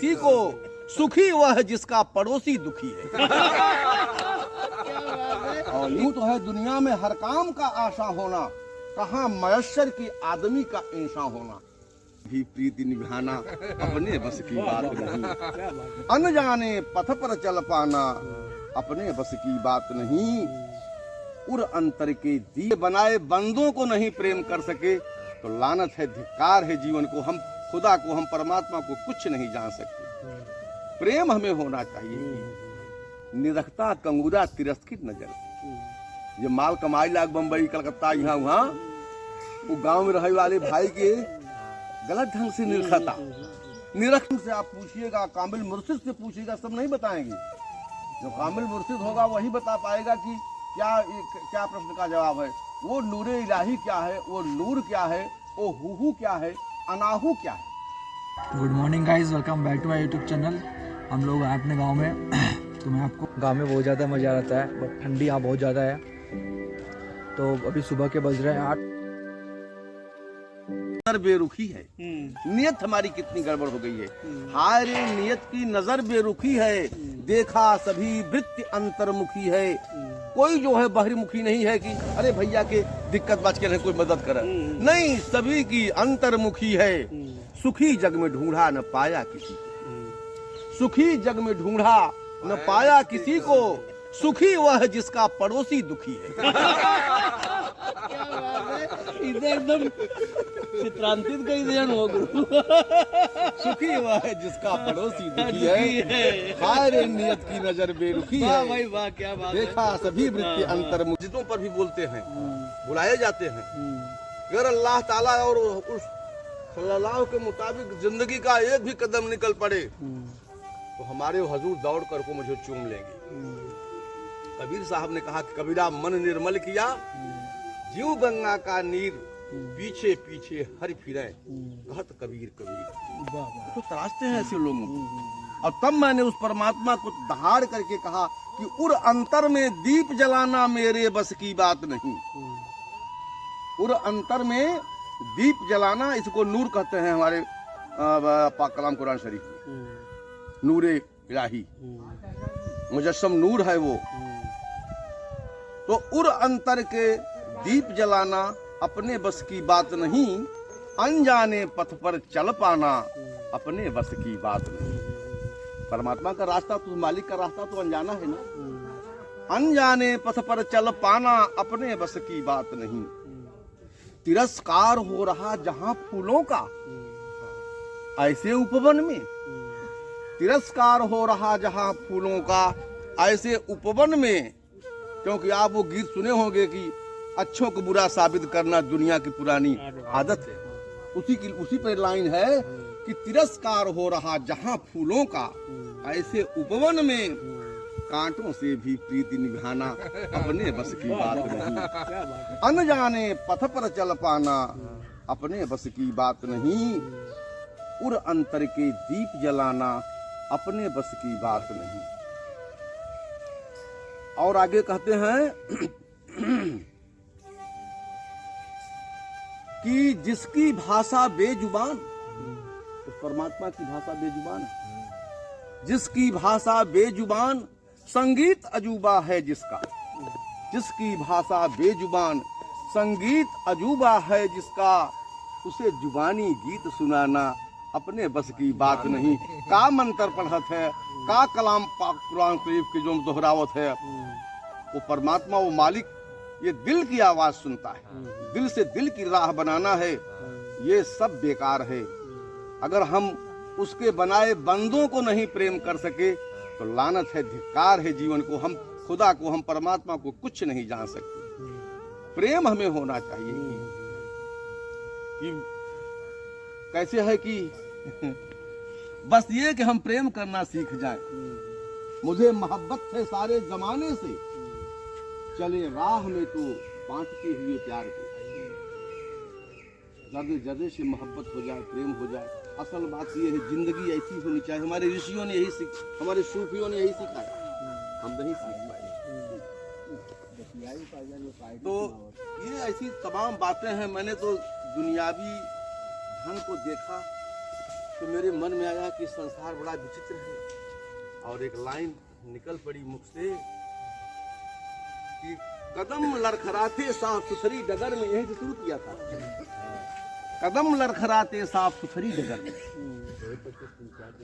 किसी को, सुखी वह जिसका पड़ोसी दुखी है। और यूं तो है दुनिया में हर काम का आशा होना, कहाँ मयस्सर की आदमी का इंसान होना। भी प्रीति निभाना अपने बस की बात नहीं, अनजाने पथ पर चल पाना अपने बस की बात नहीं। उर अंतर के दिए बनाए बंदों को नहीं प्रेम कर सके तो लानत है, धिक्कार है जीवन को। हम खुदा को, हम परमात्मा को कुछ नहीं जान सकते। प्रेम हमें होना चाहिए। निरखता कंगूरा तिरस्कृत नजर। ये माल कमाई लाग बम्बई कलकत्ता यहाँ वहाँ, वो गांव में रहे वाले भाई के गलत ढंग से निरखता। निरख से आप पूछिएगा, कामिल मुर्शिद से पूछिएगा, सब नहीं बताएंगे। जो कामिल मुर्शिद होगा वही बता पाएगा कि क्या प्रश्न का जवाब है। वो नूरे इलाही क्या है, वो नूर क्या है, वो हूहू क्या है, अनाहू क्या है। Good morning guys, welcome back to my YouTube channel. हम लोग आए अपने गांव में। तो मैं आपको गांव में बहुत ज़्यादा मज़ा आता है, बट ठंडी यहाँ बहुत ज़्यादा है। तो अभी सुबह के बज रहे हैं 8। नजर बेरुखी है, नियत हमारी कितनी गड़बड़ हो गई है। हाय रे नियत की नजर बेरुखी है, देखा सभी वृत्ति अंतर्मुखी है। कोई जो है बहिर्मुखी नहीं है कि अरे भैया के दिक्कत बात के कोई मदद करे, नहीं, सभी की अंतर्मुखी है। सुखी जग में ढूंढा न पाया किसी को, सुखी जग में ढूंढा न पाया किसी को, सुखी वह जिसका पड़ोसी दुखी है। एकदम चित्रांकित कई देन हो गुरु। सुखी वह है जिसका पड़ोसी दुखी है। हाय रे नियत की नजर बेरुखी है। भाई वाह, क्या बात है। देखा सभी वृत्ति अंतर्मुखी। मस्जिदों पर भी बोलते हैं, बुलाए जाते हैं। अगर अल्लाह ताला और उस सल्लल्लाहु के मुताबिक जिंदगी का एक भी कदम निकल पड़े तो हमारे हुजूर दौड़ कर को मुझे चूम लेंगे। कबीर साहब ने कहा कि कबीरा मन निर्मल किया, जीव गंगा का नीर, पीछे पीछे हर फिरे, कहत कबीर कबीर। तो तराशते हैं ऐसे लोगों को। और तब मैंने उस परमात्मा को दहाड़ करके कहा कि उर अंतर में दीप जलाना मेरे बस की बात नहीं। उर अंतर में दीप जलाना, इसको नूर कहते हैं हमारे पाक कलाम कुरान शरीफ में। नूरे इलाही, मुजस्सम नूर है वो। तो उर अंतर के दीप जलाना अपने बस की बात नहीं, अनजाने पथ पर चल पाना अपने बस की बात नहीं। परमात्मा का रास्ता तो, मालिक का रास्ता तो अनजाना है ना। अनजाने पथ पर चल पाना अपने बस की बात नहीं। तिरस्कार हो रहा जहां फूलों का, ऐसे उपवन में। तिरस्कार हो रहा जहां फूलों का, ऐसे उपवन में। क्योंकि आप वो गीत सुने होंगे कि अच्छों को बुरा साबित करना दुनिया की पुरानी आदत है। उसी पर लाइन है कि तिरस्कार हो रहा जहां फूलों का, ऐसे उपवन में कांटों से भी प्रीति निभाना अपने बस की बात नहीं। अनजाने पथ पर चल पाना अपने बस की बात नहीं। उर अंतर के दीप जलाना अपने बस की बात नहीं। और आगे कहते हैं कि जिसकी भाषा बेजुबान, तो परमात्मा की भाषा बेजुबान है। जिसकी भाषा बेजुबान, संगीत अजूबा है जिसका। जिसकी भाषा बेजुबान, संगीत अजूबा है जिसका, उसे जुबानी गीत सुनाना अपने बस की बात नहीं। का मंत्र पढ़त है, का कलाम पाक कुरान शरीफ की जो दोहरावत है, वो परमात्मा, वो मालिक ये दिल की आवाज सुनता है। दिल से दिल की राह बनाना है, ये सब बेकार है। अगर हम उसके बनाए बंदों को नहीं प्रेम कर सके तो लानत है, धिक्कार है जीवन को। हम खुदा को, हम परमात्मा को कुछ नहीं जान सकते। प्रेम हमें होना चाहिए कि कैसे है कि बस ये कि हम प्रेम करना सीख जाएं। मुझे मोहब्बत है सारे जमाने से, चले राह में तो बांटते हुए प्यार को। जर्रे जर्रे से मोहब्बत हो जाए, प्रेम हो जाए। असल बात ये है, जिंदगी ऐसी होनी चाहिए। हमारे ऋषियों ने यही हमारे सूफियों ने यही सिखाया, हम नहीं सीख पाए। तो ये ऐसी तमाम बातें हैं। मैंने तो दुनियावी धन को देखा, तो मेरे मन में आया कि संसार बड़ा विचित्र है, और एक लाइन निकल पड़ी मुख से कि कदम लड़खड़ाते साफ सुथरी डगर में, यही शुरू किया था, कदम लड़खड़ाते साफ सुथरी डगर में।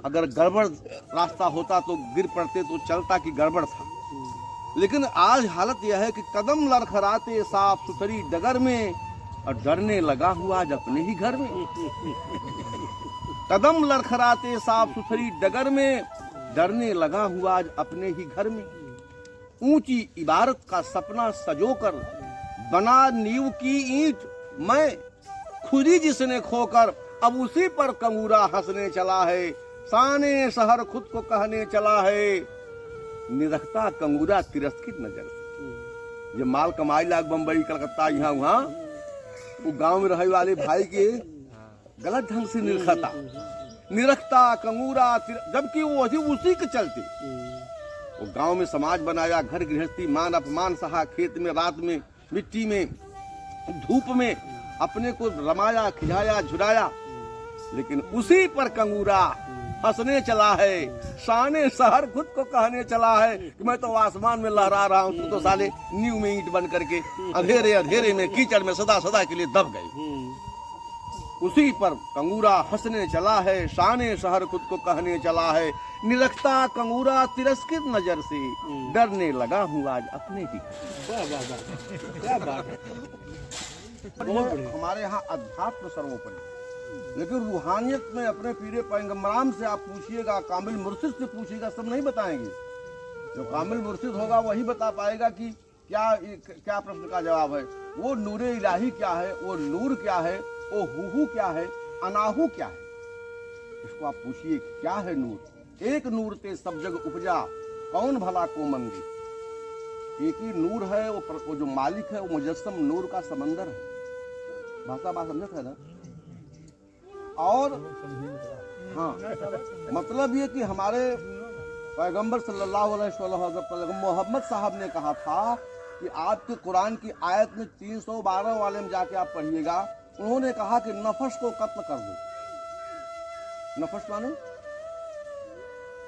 अगर गड़बड़ रास्ता होता तो गिर पड़ते तो चलता कि गड़बड़ था, लेकिन आज हालत यह है कि कदम लड़खड़ाते साफ सुथरी डगर में और डरने लगा हुआ आज अपने ही घर में। कदम लड़खड़ाते साफ सुथरी डगर में, डरने लगा हुआ आज अपने ही घर में। ऊंची इबारत का सपना सजोकर बना नींव की ईंट मैं, खुदी जिसने खोकर अब उसी पर कंगूरा हंसने चला है। शाने शहर खुद को कहने चला है, निरखता कंगूरा तिरस्कृत नजर से। ये माल कमाई लाग बम्बई कलकत्ता यहाँ वहाँ, वो गांव में रहे वाले भाई के गलत ढंग से निरखता कंगूरा, जबकि वो उसी के चलते वो गांव में समाज बनाया, घर गृहस्थी मान अपमान सहा, खेत में रात में मिट्टी में धूप में अपने को रमाया खिलाया झुराया, लेकिन उसी पर कंगूरा हंसने चला है। शाने शहर खुद को कहने चला है कि मैं तो आसमान में लहरा रहा हूँ, तू तो साले नींव में ईंट बन करके अंधेरे अंधेरे में कीचड़ में सदा सदा के लिए दब गए। उसी पर कंगूरा हंसने चला है, शाने शहर खुद को कहने चला है। निरखता कंगूरा तिरस्कृत नजर से, डरने लगा हूँ आज अपने ही। क्या बात है। हमारे यहाँ अध्यात्म सर्वोपरि, लेकिन रूहानियत में अपने पीरे पैगम्बराम से आप पूछिएगा, कामिल मुर्शिद से पूछिएगा, सब नहीं बताएंगे। जो कामिल मुर्शिद होगा वही बता पाएगा कि क्या प्रश्न का जवाब है। वो नूरे इलाही क्या है, वो नूर क्या है, वो हूहू क्या है, अनाहू क्या है, इसको आप पूछिए क्या है नूर। एक नूर ते सब जग उपजा, कौन भला को मंगे। एक ही नूर है, वो जो मालिक है वो मुजस्सम नूर का समंदर है। भाषा बात समझते है ना। और हाँ, मतलब ये कि हमारे पैगंबर सल्लल्लाहु अलैहि वसल्लम मोहम्मद साहब ने कहा था कि आपके कुरान की आयत में 312 वाले में जाके आप पढ़िएगा, उन्होंने कहा कि नफस को कत्ल कर दो। नफस माने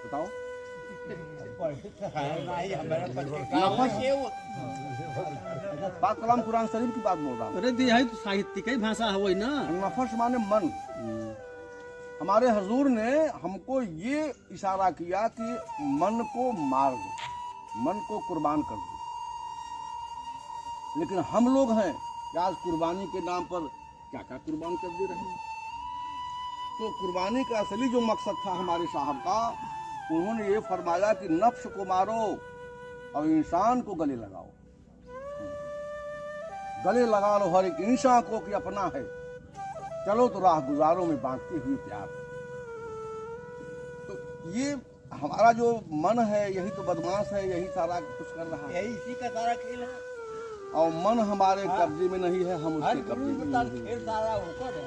बताओ। बात कलाम कुरान शरीफ की बात बोल रहा हूँ। अरे दिहाई तो साहित्यिक ही भाषा है वही ना। नफस माने मन। हमारे हजूर ने हमको ये इशारा किया कि मन को मार दो, मन को कुर्बान कर दो। लेकिन हम लोग हैं कि आज कुर्बानी के नाम पर क्या क्या कुर्बान कर दे रहे हैं। तो कुर्बानी का असली जो मकसद था हमारे साहब का, उन्होंने ये फरमाया कि नफ्स को मारो और इंसान को गले लगाओ। गले लगा लो हर एक इंसान को कि अपना है, चलो तो राह गुजारों में बांटते हुए प्यार। तो ये हमारा जो मन है यही तो बदमाश है, यही सारा कुछ कर रहा है, यही इसी का सारा खेल है। और मन हमारे कब्जे में नहीं है, हम उसके कब्जे में नहीं खेल सारा ऊपर है।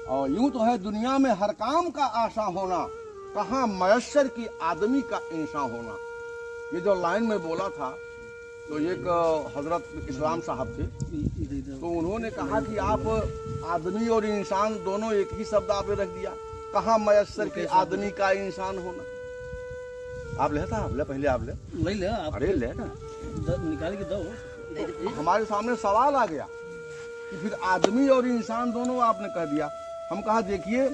और यूं तो है दुनिया में हर काम का आशा होना, कहाँ मयस्सर की आदमी का इंसान होना। ये जो लाइन में बोला था तो एक हजरत इस्लाम साहब थे, तो उन्होंने कहा कि आप आदमी और इंसान दोनों एक ही शब्द आपने रख दिया, कहाँ मयस्सर के आदमी का इंसान होना। आप लेता आप ले, पहले आप ले ले आप। अरे ले ना, निकाल के दो। तो हमारे सामने सवाल आ गया कि फिर आदमी और इंसान दोनों आपने कह दिया। हम कहा देखिए,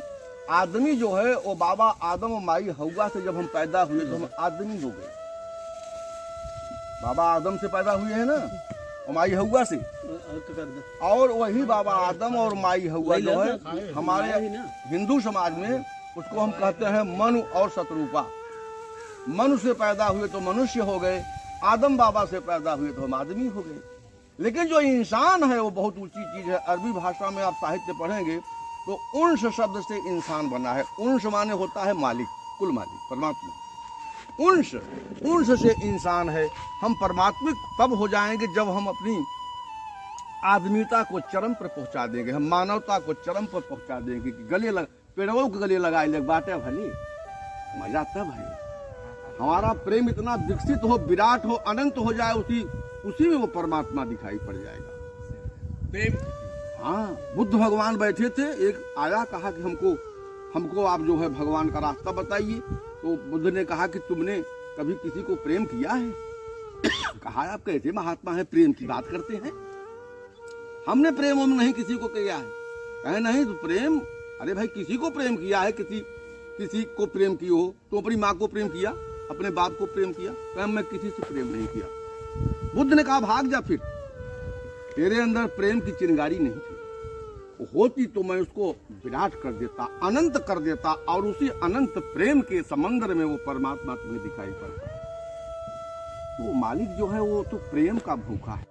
आदमी जो है वो बाबा आदम और माई हव्वा से जब हम पैदा हुए तो हम आदमी हो गए। बाबा आदम से पैदा हुए हैं ना, और माई हव्वा से, और वही बाबा आदम और माई हव्वा जो है हमारे हिंदू समाज में उसको हम कहते हैं मनु और शत्रुपा। मनु से पैदा हुए तो मनुष्य हो गए, आदम बाबा से पैदा हुए तो हम आदमी हो गए। लेकिन जो इंसान है वो बहुत ऊंची चीज है। अरबी भाषा में आप साहित्य पढ़ेंगे तो उन्स शब्द से इंसान बना है। उन्स माने होता है मालिक, कुल मालिक, परमात्मा। उन्स से इंसान है। हम परमात्मिक तब हो जाएंगे जब हम अपनी आदमीता को चरम पर पहुंचा देंगे, हम मानवता को चरम पर पहुंचा देंगे कि गले पेड़ों के गले लगाए लग बाटे भली मजा तब है। हमारा प्रेम इतना विकसित हो, विराट हो, अनंत हो जाए, उसी में वो परमात्मा दिखाई पड़ जाएगा। प्रेम हाँ, बुद्ध भगवान बैठे थे, एक आया कहा कि हमको आप जो है भगवान का रास्ता बताइए। तो बुद्ध ने कहा कि तुमने कभी किसी को प्रेम किया है? कहा आप कैसे महात्मा है प्रेम की बात करते हैं, हमने प्रेम हम नहीं किसी को किया है। कहे नहीं तो प्रेम, अरे भाई किसी को प्रेम किया है, किसी को प्रेम की हो, तो अपनी माँ को प्रेम किया, अपने बाप को प्रेम किया? कहे मैं किसी से प्रेम नहीं किया। बुद्ध ने कहा भाग जा, फिर तेरे अंदर प्रेम की चिंगारी नहीं थी, होती तो मैं उसको विराट कर देता, अनंत कर देता, और उसी अनंत प्रेम के समंदर में वो परमात्मा तुम्हें दिखाई पड़ता। तो मालिक जो है वो तो प्रेम का भूखा है।